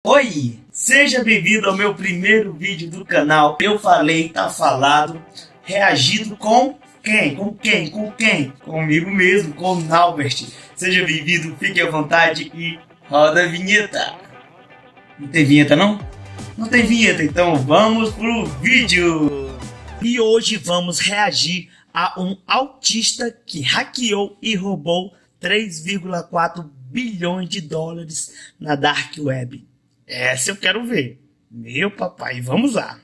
Oi, seja bem-vindo ao meu primeiro vídeo do canal. Eu falei, tá falado, reagindo com quem? Com quem? Comigo mesmo, com o Naubert. Seja bem-vindo, fique à vontade e roda a vinheta. Não tem vinheta não? Não tem vinheta, então vamos pro vídeo. E hoje vamos reagir a um autista que hackeou e roubou 3,4 bilhões de dólares na Dark Web. Essa eu quero ver. Meu papai, vamos lá.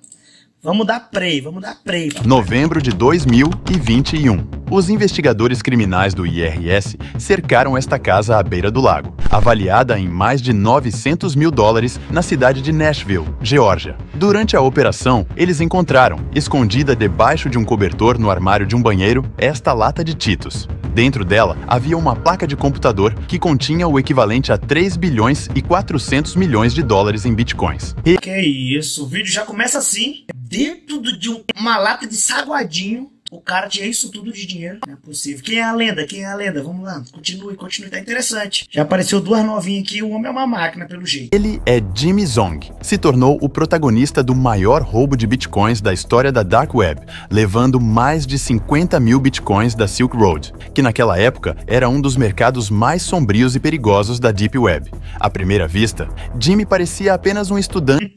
Vamos dar play, papai. Novembro de 2021. Os investigadores criminais do IRS cercaram esta casa à beira do lago, avaliada em mais de 900 mil dólares na cidade de Nashville, Geórgia. Durante a operação, eles encontraram, escondida debaixo de um cobertor no armário de um banheiro, esta lata de Cheetos. Dentro dela, havia uma placa de computador que continha o equivalente a 3 bilhões e 400 milhões de dólares em bitcoins. Que isso, o vídeo já começa assim. Dentro de uma lata de saguadinho, o cara tinha isso tudo de dinheiro. Não é possível. Quem é a lenda? Vamos lá, continue, tá interessante. Já apareceu duas novinhas aqui, o homem é uma máquina pelo jeito. Ele é Jimmy Zong. Se tornou o protagonista do maior roubo de bitcoins da história da Dark Web, levando mais de 50 mil bitcoins da Silk Road, que naquela época era um dos mercados mais sombrios e perigosos da Deep Web. À primeira vista, Jimmy parecia apenas um estudante.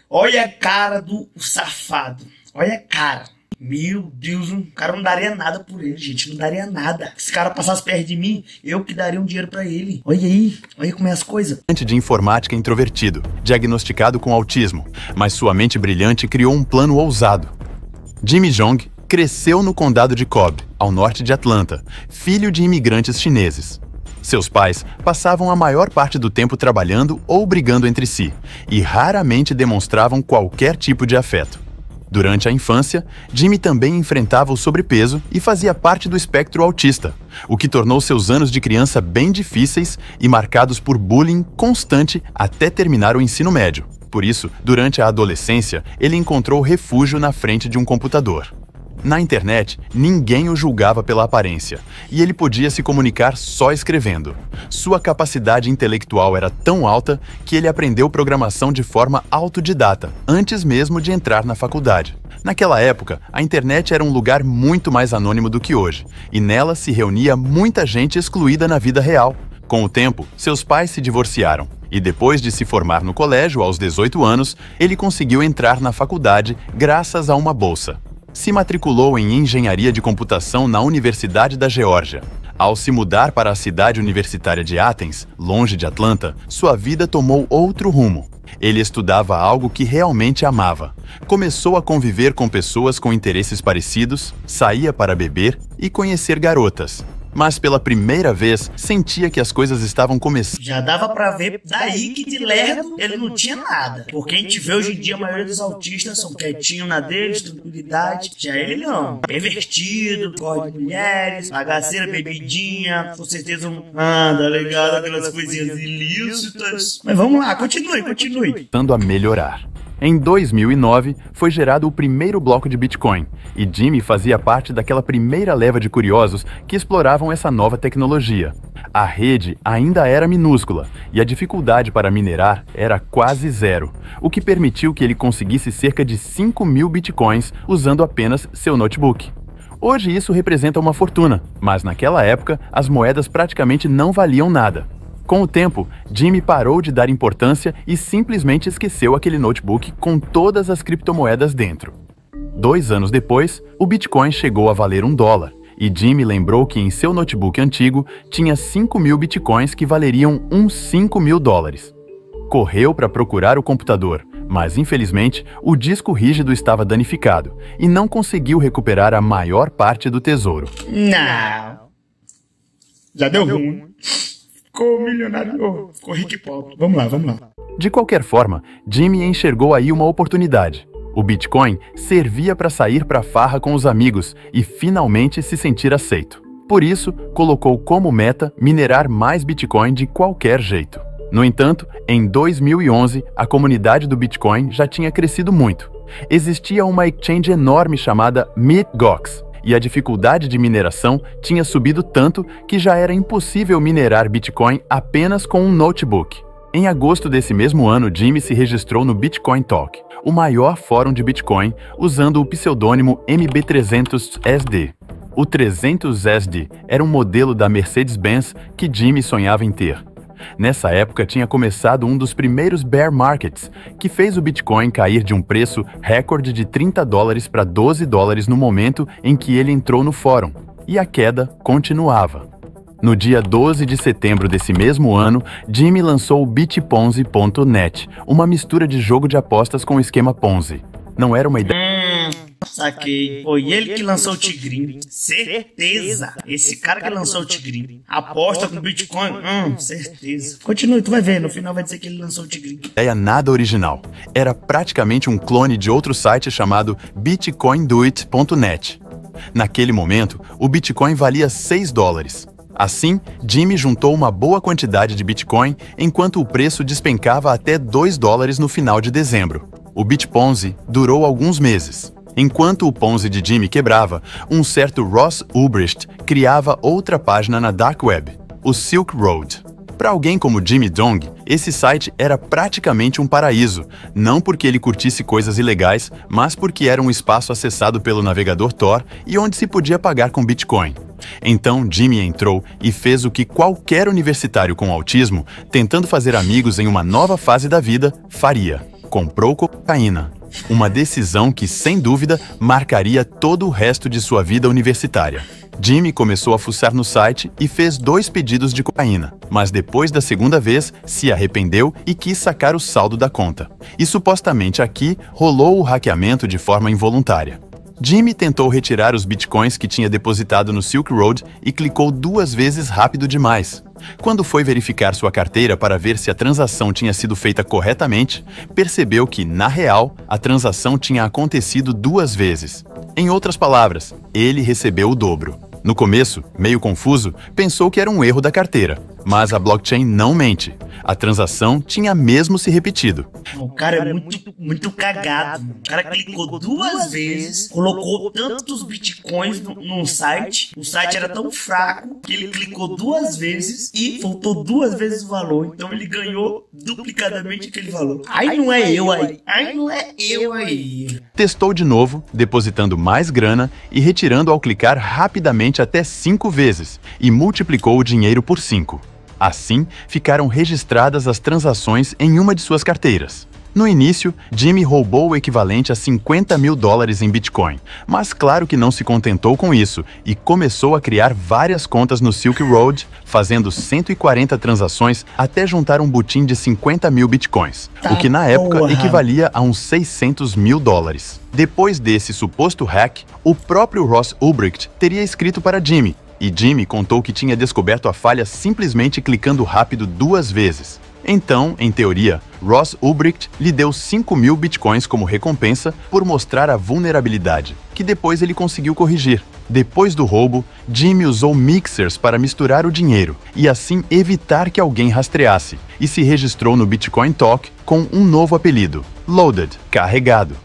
Olha a cara do safado. Olha a cara. Meu Deus, o cara não daria nada por ele, gente. Não daria nada. Se esse cara passasse perto de mim, eu que daria um dinheiro pra ele. Olha aí como é as coisas. De informática introvertido, diagnosticado com autismo, mas sua mente brilhante criou um plano ousado. Jimmy Zong cresceu no condado de Cobb, ao norte de Atlanta, filho de imigrantes chineses. Seus pais passavam a maior parte do tempo trabalhando ou brigando entre si, e raramente demonstravam qualquer tipo de afeto. Durante a infância, Jimmy também enfrentava o sobrepeso e fazia parte do espectro autista, o que tornou seus anos de criança bem difíceis e marcados por bullying constante até terminar o ensino médio. Por isso, durante a adolescência, ele encontrou refúgio na frente de um computador. Na internet, ninguém o julgava pela aparência, e ele podia se comunicar só escrevendo. Sua capacidade intelectual era tão alta que ele aprendeu programação de forma autodidata, antes mesmo de entrar na faculdade. Naquela época, a internet era um lugar muito mais anônimo do que hoje, e nela se reunia muita gente excluída na vida real. Com o tempo, seus pais se divorciaram, e depois de se formar no colégio aos 18 anos, ele conseguiu entrar na faculdade graças a uma bolsa. Se matriculou em engenharia de computação na Universidade da Geórgia. Ao se mudar para a cidade universitária de Athens, longe de Atlanta, sua vida tomou outro rumo. Ele estudava algo que realmente amava. Começou a conviver com pessoas com interesses parecidos, saía para beber e conhecer garotas. Mas pela primeira vez, sentia que as coisas estavam começando. Já dava pra ver daí que de lerdo ele não tinha nada. Porque a gente vê hoje em dia a maioria dos autistas são quietinhos na deles, tranquilidade. Já ele não. Pervertido, corre de mulheres, bagaceira, bebidinha. Com certeza não anda ligado aquelas coisinhas ilícitas. Mas vamos lá, continue. Tentando a melhorar. Em 2009, foi gerado o primeiro bloco de Bitcoin, e Jimmy fazia parte daquela primeira leva de curiosos que exploravam essa nova tecnologia. A rede ainda era minúscula, e a dificuldade para minerar era quase zero, o que permitiu que ele conseguisse cerca de 5 mil Bitcoins usando apenas seu notebook. Hoje isso representa uma fortuna, mas naquela época as moedas praticamente não valiam nada. Com o tempo, Jimmy parou de dar importância e simplesmente esqueceu aquele notebook com todas as criptomoedas dentro. 2 anos depois, o Bitcoin chegou a valer $1, e Jimmy lembrou que em seu notebook antigo tinha 5 mil Bitcoins que valeriam uns 5 mil dólares. Correu para procurar o computador, mas infelizmente o disco rígido estava danificado e não conseguiu recuperar a maior parte do tesouro. Não. Já deu ruim. Ficou milionário, ficou rico e pobre. Vamos lá. De qualquer forma, Jimmy enxergou aí uma oportunidade. O Bitcoin servia para sair para farra com os amigos e finalmente se sentir aceito. Por isso, colocou como meta minerar mais Bitcoin de qualquer jeito. No entanto, em 2011, a comunidade do Bitcoin já tinha crescido muito. Existia uma exchange enorme chamada Mt. Gox, e a dificuldade de mineração tinha subido tanto que já era impossível minerar Bitcoin apenas com um notebook. Em agosto desse mesmo ano, Jimmy se registrou no Bitcoin Talk, o maior fórum de Bitcoin, usando o pseudônimo MB300SD. O 300SD era um modelo da Mercedes-Benz que Jimmy sonhava em ter. Nessa época tinha começado um dos primeiros bear markets, que fez o Bitcoin cair de um preço recorde de $30 para $12 no momento em que ele entrou no fórum, e a queda continuava. No dia 12 de setembro desse mesmo ano, Jimmy lançou o Bitponzi.net, uma mistura de jogo de apostas com esquema Ponzi. Não era uma ideia... Saquei. Foi ele que lançou o Tigrinho. Certeza. Esse cara que lançou o Tigrinho. Aposta com Bitcoin. Certeza. Continue, tu vai ver. No final vai dizer que ele lançou o Tigrinho. Ideia nada original. Era praticamente um clone de outro site chamado bitcoindoit.net. Naquele momento, o Bitcoin valia $6. Assim, Jimmy juntou uma boa quantidade de Bitcoin enquanto o preço despencava até $2 no final de dezembro. O Bitponzi durou alguns meses. Enquanto o Ponzi de Jimmy quebrava, um certo Ross Ulbricht criava outra página na Dark Web, o Silk Road. Para alguém como Jimmy Dong, esse site era praticamente um paraíso, não porque ele curtisse coisas ilegais, mas porque era um espaço acessado pelo navegador Tor e onde se podia pagar com Bitcoin. Então Jimmy entrou e fez o que qualquer universitário com autismo, tentando fazer amigos em uma nova fase da vida, faria: comprou cocaína. Uma decisão que, sem dúvida, marcaria todo o resto de sua vida universitária. Jimmy começou a fuçar no site e fez 2 pedidos de cocaína, mas depois da segunda vez, se arrependeu e quis sacar o saldo da conta. E supostamente aqui rolou o hackeamento de forma involuntária. Jimmy tentou retirar os bitcoins que tinha depositado no Silk Road e clicou 2 vezes rápido demais. Quando foi verificar sua carteira para ver se a transação tinha sido feita corretamente, percebeu que, na real, a transação tinha acontecido 2 vezes. Em outras palavras, ele recebeu o dobro. No começo, meio confuso, pensou que era um erro da carteira, mas a blockchain não mente. A transação tinha mesmo se repetido. O cara é muito cagado. O cara clicou 2 vezes, colocou tantos bitcoins no site. O site era tão fraco que ele clicou 2 vezes e voltou 2 vezes o valor. Então ele ganhou duplicadamente aquele valor. Aí não é eu aí. Aí não é eu aí. Testou de novo, depositando mais grana e retirando ao clicar rapidamente até 5 vezes, e multiplicou o dinheiro por 5. Assim, ficaram registradas as transações em uma de suas carteiras. No início, Jimmy roubou o equivalente a $50 mil em Bitcoin, mas claro que não se contentou com isso e começou a criar várias contas no Silk Road, fazendo 140 transações até juntar um butim de 50 mil Bitcoins, o que na época equivalia a uns $600 mil. Depois desse suposto hack, o próprio Ross Ulbricht teria escrito para Jimmy, e Jimmy contou que tinha descoberto a falha simplesmente clicando rápido 2 vezes. Então, em teoria, Ross Ulbricht lhe deu 5 mil bitcoins como recompensa por mostrar a vulnerabilidade, que depois ele conseguiu corrigir. Depois do roubo, Jimmy usou mixers para misturar o dinheiro e assim evitar que alguém rastreasse, e se registrou no Bitcoin Talk com um novo apelido, Loaded, carregado.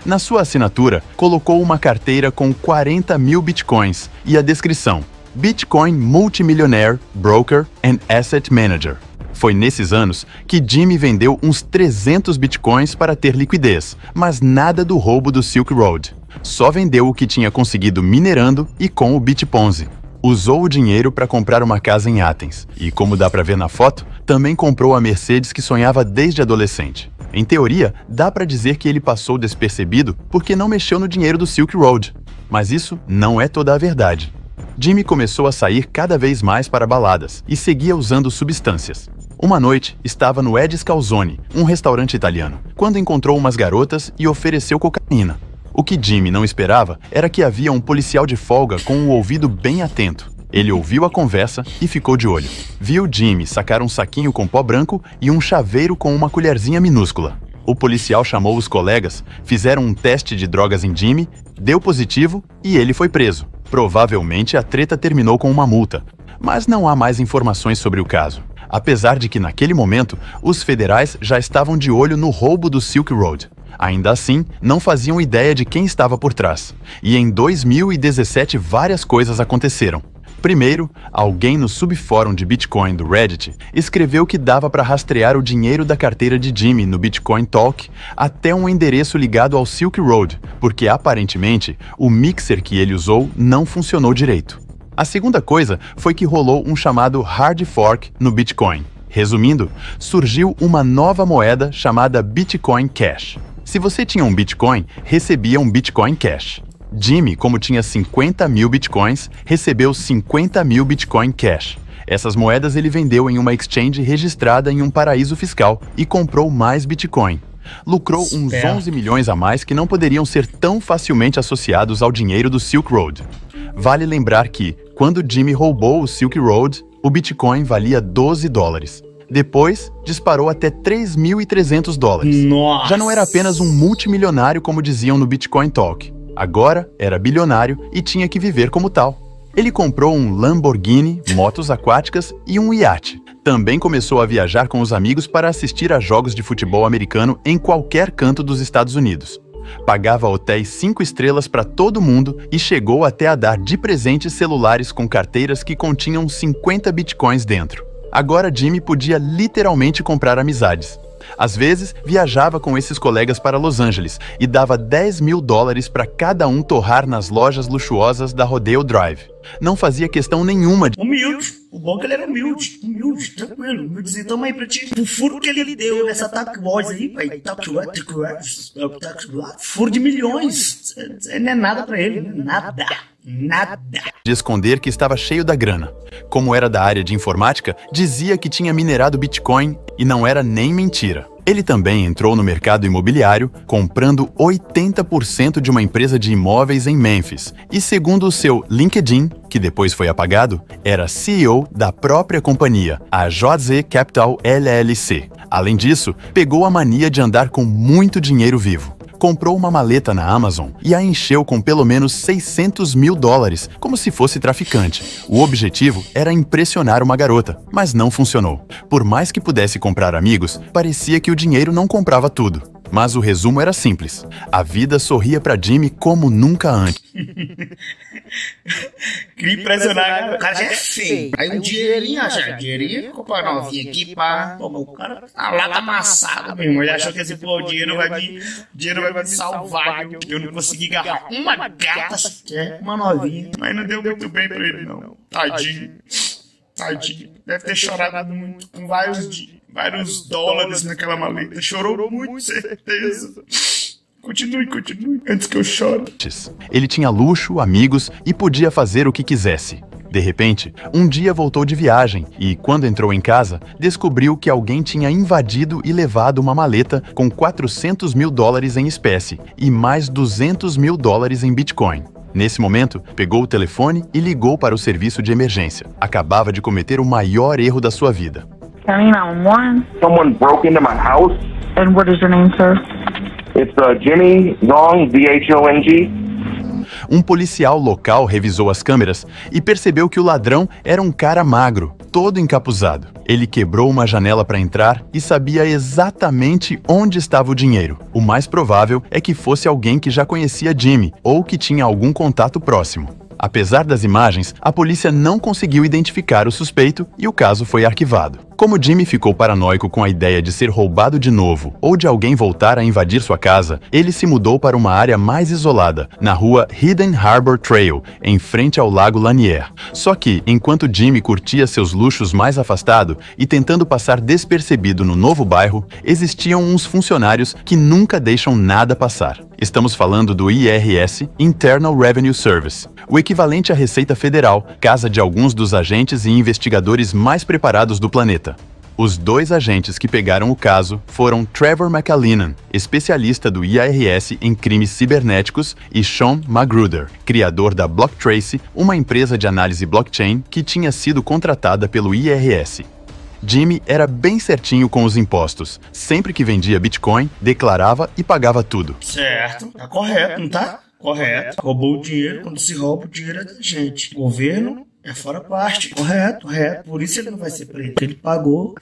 Na sua assinatura, colocou uma carteira com 40 mil bitcoins e a descrição: Bitcoin Multimillionaire Broker and Asset Manager. Foi nesses anos que Jimmy vendeu uns 300 bitcoins para ter liquidez, mas nada do roubo do Silk Road. Só vendeu o que tinha conseguido minerando e com o Bitponzi. Usou o dinheiro para comprar uma casa em Athens e, como dá para ver na foto, também comprou a Mercedes que sonhava desde adolescente. Em teoria, dá para dizer que ele passou despercebido porque não mexeu no dinheiro do Silk Road. Mas isso não é toda a verdade. Jimmy começou a sair cada vez mais para baladas e seguia usando substâncias. Uma noite, estava no Ed's Calzone, um restaurante italiano, quando encontrou umas garotas e ofereceu cocaína. O que Jimmy não esperava era que havia um policial de folga com o ouvido bem atento. Ele ouviu a conversa e ficou de olho. Viu Jimmy sacar um saquinho com pó branco e um chaveiro com uma colherzinha minúscula. O policial chamou os colegas, fizeram um teste de drogas em Jimmy, deu positivo e ele foi preso. Provavelmente a treta terminou com uma multa, mas não há mais informações sobre o caso. Apesar de que naquele momento, os federais já estavam de olho no roubo do Silk Road. Ainda assim, não faziam ideia de quem estava por trás. E em 2017 várias coisas aconteceram. Primeiro, alguém no subfórum de Bitcoin do Reddit escreveu que dava para rastrear o dinheiro da carteira de Jimmy no Bitcoin Talk até um endereço ligado ao Silk Road, porque aparentemente o mixer que ele usou não funcionou direito. A segunda coisa foi que rolou um chamado hard fork no Bitcoin. Resumindo, surgiu uma nova moeda chamada Bitcoin Cash. Se você tinha um Bitcoin, recebia um Bitcoin Cash. Jimmy, como tinha 50 mil Bitcoins, recebeu 50 mil Bitcoin Cash. Essas moedas ele vendeu em uma exchange registrada em um paraíso fiscal e comprou mais Bitcoin. Lucrou uns 11 milhões a mais que não poderiam ser tão facilmente associados ao dinheiro do Silk Road. Vale lembrar que, quando Jimmy roubou o Silk Road, o Bitcoin valia $12. Depois, disparou até $3.300. Nossa. Já não era apenas um multimilionário como diziam no Bitcoin Talk. Agora era bilionário e tinha que viver como tal. Ele comprou um Lamborghini, motos aquáticas e um iate. Também começou a viajar com os amigos para assistir a jogos de futebol americano em qualquer canto dos Estados Unidos. Pagava hotéis 5 estrelas para todo mundo e chegou até a dar de presente celulares com carteiras que continham 50 bitcoins dentro. Agora Jimmy podia literalmente comprar amizades. Às vezes, viajava com esses colegas para Los Angeles e dava $10 mil para cada um torrar nas lojas luxuosas da Rodeo Drive. Não fazia questão nenhuma de... Humilde. O bom é que ele era humilde, tranquilo. Humildezinho, toma aí pra ti. O furo que ele deu nessa Tac Boys aí, pai. Furo de milhões. Não é nada pra ele, nada. De esconder que estava cheio da grana. Como era da área de informática, dizia que tinha minerado Bitcoin e não era nem mentira. Ele também entrou no mercado imobiliário, comprando 80% de uma empresa de imóveis em Memphis. E segundo o seu LinkedIn, que depois foi apagado, era CEO da própria companhia, a JZ Capital LLC. Além disso, pegou a mania de andar com muito dinheiro vivo. Comprou uma maleta na Amazon e a encheu com pelo menos $600 mil, como se fosse traficante. O objetivo era impressionar uma garota, mas não funcionou. Por mais que pudesse comprar amigos, parecia que o dinheiro não comprava tudo. Mas o resumo era simples. A vida sorria para Jimmy como nunca antes. Queria impressionar, o cara já é feio. Aí um dinheirinho, comprar uma novinha aqui, pá. Pô, o cara tá lá, tá amassado mesmo. Ele achou que esse pô, o dinheiro vai me salvar. Eu não consegui agarrar uma gata sequer, uma novinha. Mas não deu muito bem pra ele, não. Tadinho. Deve ter chorado muito, com vários dólares naquela maleta. Chorou muito, certeza. Continue, antes que eu chore. Ele tinha luxo, amigos e podia fazer o que quisesse. De repente, um dia voltou de viagem e, quando entrou em casa, descobriu que alguém tinha invadido e levado uma maleta com $400 mil em espécie e mais $200 mil em Bitcoin. Nesse momento, pegou o telefone e ligou para o serviço de emergência. Acabava de cometer o maior erro da sua vida. Someone broke into my house. And what is your name, sir? It's Jimmy Zhong, Z-H-O-N-G. Um policial local revisou as câmeras e percebeu que o ladrão era um cara magro, todo encapuzado. Ele quebrou uma janela para entrar e sabia exatamente onde estava o dinheiro. O mais provável é que fosse alguém que já conhecia Jimmy ou que tinha algum contato próximo. Apesar das imagens, a polícia não conseguiu identificar o suspeito e o caso foi arquivado. Como Jimmy ficou paranoico com a ideia de ser roubado de novo ou de alguém voltar a invadir sua casa, ele se mudou para uma área mais isolada, na rua Hidden Harbor Trail, em frente ao Lago Lanier. Só que, enquanto Jimmy curtia seus luxos mais afastado e tentando passar despercebido no novo bairro, existiam uns funcionários que nunca deixam nada passar. Estamos falando do IRS, Internal Revenue Service, o equivalente à Receita Federal, casa de alguns dos agentes e investigadores mais preparados do planeta. Os dois agentes que pegaram o caso foram Trevor McAleenan, especialista do IRS em crimes cibernéticos, e Sean Magruder, criador da BlockTrace, uma empresa de análise blockchain que tinha sido contratada pelo IRS. Jimmy era bem certinho com os impostos. Sempre que vendia Bitcoin, declarava e pagava tudo. Certo, tá correto, não tá? Correto. Roubou o dinheiro, quando se rouba, o dinheiro é da gente. O governo é fora parte. Correto. Por isso ele não vai ser preso. Ele pagou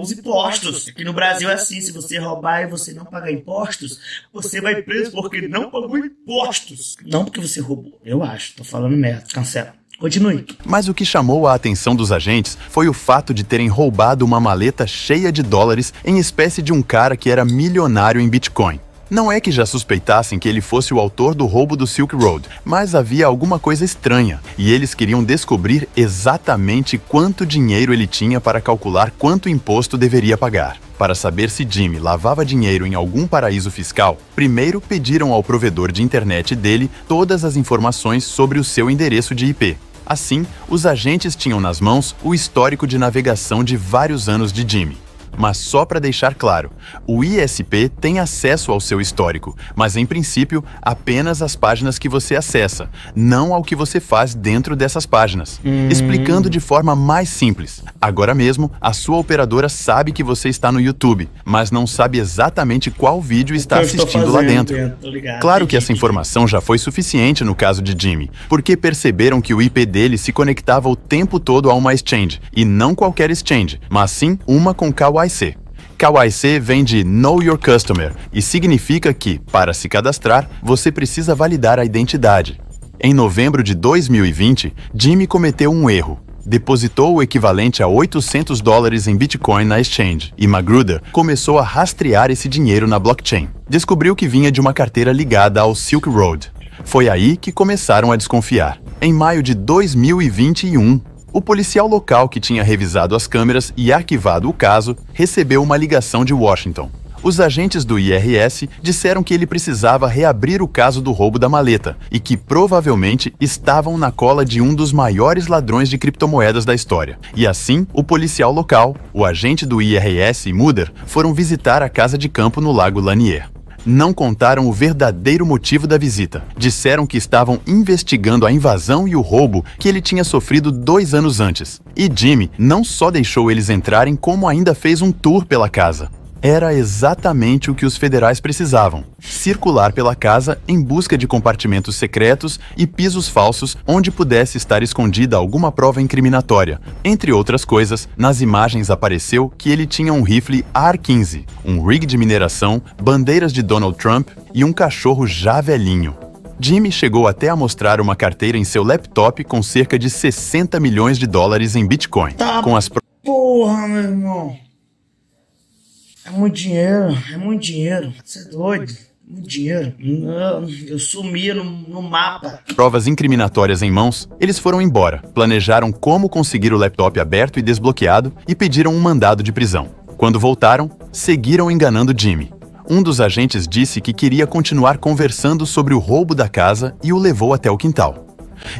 os impostos. Aqui no Brasil é assim, se você roubar e você não pagar impostos, você vai preso porque não pagou impostos. Não porque você roubou. Eu acho, tô falando merda. Cancela. Continue. Mas o que chamou a atenção dos agentes foi o fato de terem roubado uma maleta cheia de dólares em espécie de um cara que era milionário em Bitcoin. Não é que já suspeitassem que ele fosse o autor do roubo do Silk Road, mas havia alguma coisa estranha, e eles queriam descobrir exatamente quanto dinheiro ele tinha para calcular quanto imposto deveria pagar. Para saber se Jimmy lavava dinheiro em algum paraíso fiscal, primeiro pediram ao provedor de internet dele todas as informações sobre o seu endereço de IP. Assim, os agentes tinham nas mãos o histórico de navegação de vários anos de Jimmy. Mas só para deixar claro, o ISP tem acesso ao seu histórico, mas em princípio apenas as páginas que você acessa, não ao que você faz dentro dessas páginas. Explicando de forma mais simples, agora mesmo a sua operadora sabe que você está no YouTube, mas não sabe exatamente qual vídeo está assistindo lá dentro. Claro que essa informação já foi suficiente no caso de Jimmy, porque perceberam que o IP dele se conectava o tempo todo a uma exchange, e não qualquer exchange, mas sim uma com KYC. KYC vem de Know Your Customer e significa que, para se cadastrar, você precisa validar a identidade. Em novembro de 2020, Jimmy cometeu um erro. Depositou o equivalente a $800 em Bitcoin na exchange e Magruder começou a rastrear esse dinheiro na blockchain. Descobriu que vinha de uma carteira ligada ao Silk Road. Foi aí que começaram a desconfiar. Em maio de 2021, o policial local que tinha revisado as câmeras e arquivado o caso recebeu uma ligação de Washington. Os agentes do IRS disseram que ele precisava reabrir o caso do roubo da maleta e que provavelmente estavam na cola de um dos maiores ladrões de criptomoedas da história. E assim, o policial local, o agente do IRS e Muder foram visitar a casa de campo no Lago Lanier. Não contaram o verdadeiro motivo da visita. Disseram que estavam investigando a invasão e o roubo que ele tinha sofrido 2 anos antes. E Jimmy não só deixou eles entrarem, como ainda fez um tour pela casa. Era exatamente o que os federais precisavam: circular pela casa em busca de compartimentos secretos e pisos falsos onde pudesse estar escondida alguma prova incriminatória. Entre outras coisas, nas imagens apareceu que ele tinha um rifle AR-15, um rig de mineração, bandeiras de Donald Trump e um cachorro já velhinho. Jimmy chegou até a mostrar uma carteira em seu laptop com cerca de $60 milhões em Bitcoin. Com as Porra, meu irmão. É muito dinheiro. Você é doido? Muito dinheiro. Eu sumia no mapa. Provas incriminatórias em mãos, eles foram embora, planejaram como conseguir o laptop aberto e desbloqueado e pediram um mandado de prisão. Quando voltaram, seguiram enganando Jimmy. Um dos agentes disse que queria continuar conversando sobre o roubo da casa e o levou até o quintal.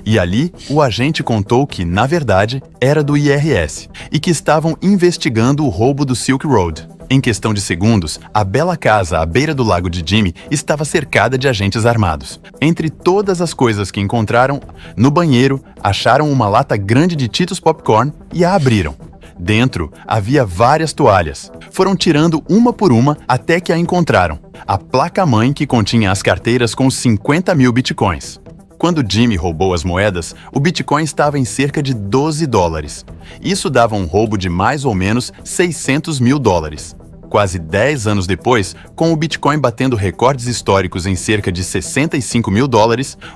E ali, o agente contou que, na verdade, era do IRS e que estavam investigando o roubo do Silk Road. Em questão de segundos, a bela casa à beira do lago de Jimmy estava cercada de agentes armados. Entre todas as coisas que encontraram, no banheiro, acharam uma lata grande de Cheetos Popcorn e a abriram. Dentro, havia várias toalhas. Foram tirando uma por uma até que a encontraram: a placa-mãe que continha as carteiras com 50 mil bitcoins. Quando Jimmy roubou as moedas, o Bitcoin estava em cerca de $12. Isso dava um roubo de mais ou menos $600 mil. Quase 10 anos depois, com o Bitcoin batendo recordes históricos em cerca de $65 mil,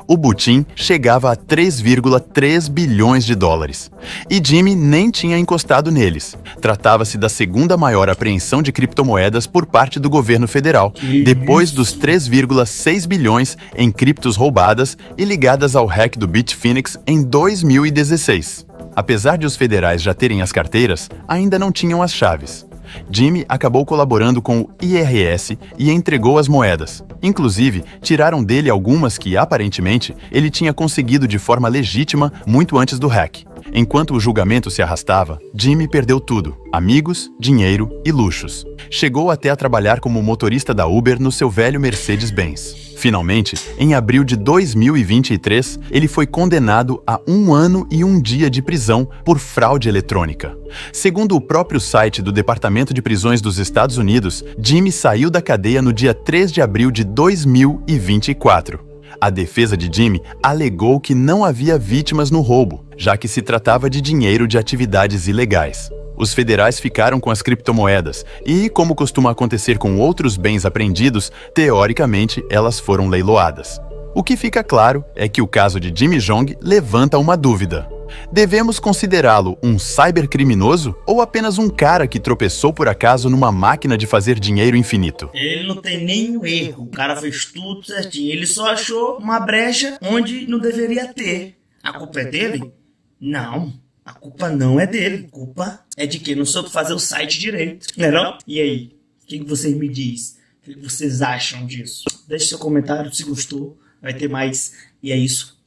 o butim chegava a 3,3 bilhões de dólares. E Jimmy nem tinha encostado neles. Tratava-se da segunda maior apreensão de criptomoedas por parte do governo federal, depois dos 3,6 bilhões em criptos roubadas e ligadas ao hack do Bitfinex em 2016. Apesar de os federais já terem as carteiras, ainda não tinham as chaves. Jimmy acabou colaborando com o IRS e entregou as moedas. Inclusive, tiraram dele algumas que, aparentemente, ele tinha conseguido de forma legítima muito antes do hack. Enquanto o julgamento se arrastava, Jimmy perdeu tudo: amigos, dinheiro e luxos. Chegou até a trabalhar como motorista da Uber no seu velho Mercedes-Benz. Finalmente, em abril de 2023, ele foi condenado a 1 ano e 1 dia de prisão por fraude eletrônica. Segundo o próprio site do Departamento de Prisões dos Estados Unidos, Jimmy saiu da cadeia no dia 3 de abril de 2024. A defesa de Jimmy alegou que não havia vítimas no roubo, já que se tratava de dinheiro de atividades ilegais. Os federais ficaram com as criptomoedas e, como costuma acontecer com outros bens apreendidos, teoricamente elas foram leiloadas. O que fica claro é que o caso de Jimmy Jong levanta uma dúvida. Devemos considerá-lo um cybercriminoso ou apenas um cara que tropeçou por acaso numa máquina de fazer dinheiro infinito? Ele não tem nenhum erro, o cara fez tudo certinho, ele só achou uma brecha onde não deveria ter. A culpa é dele? Não, a culpa não é dele, a culpa é de quem não soube fazer o site direito, não é não? E aí, o que vocês me dizem? O que vocês acham disso? Deixe seu comentário se gostou, vai ter mais, e é isso.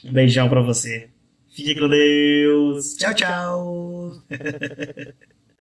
Um beijão pra você. Fique com Deus. Tchau, tchau.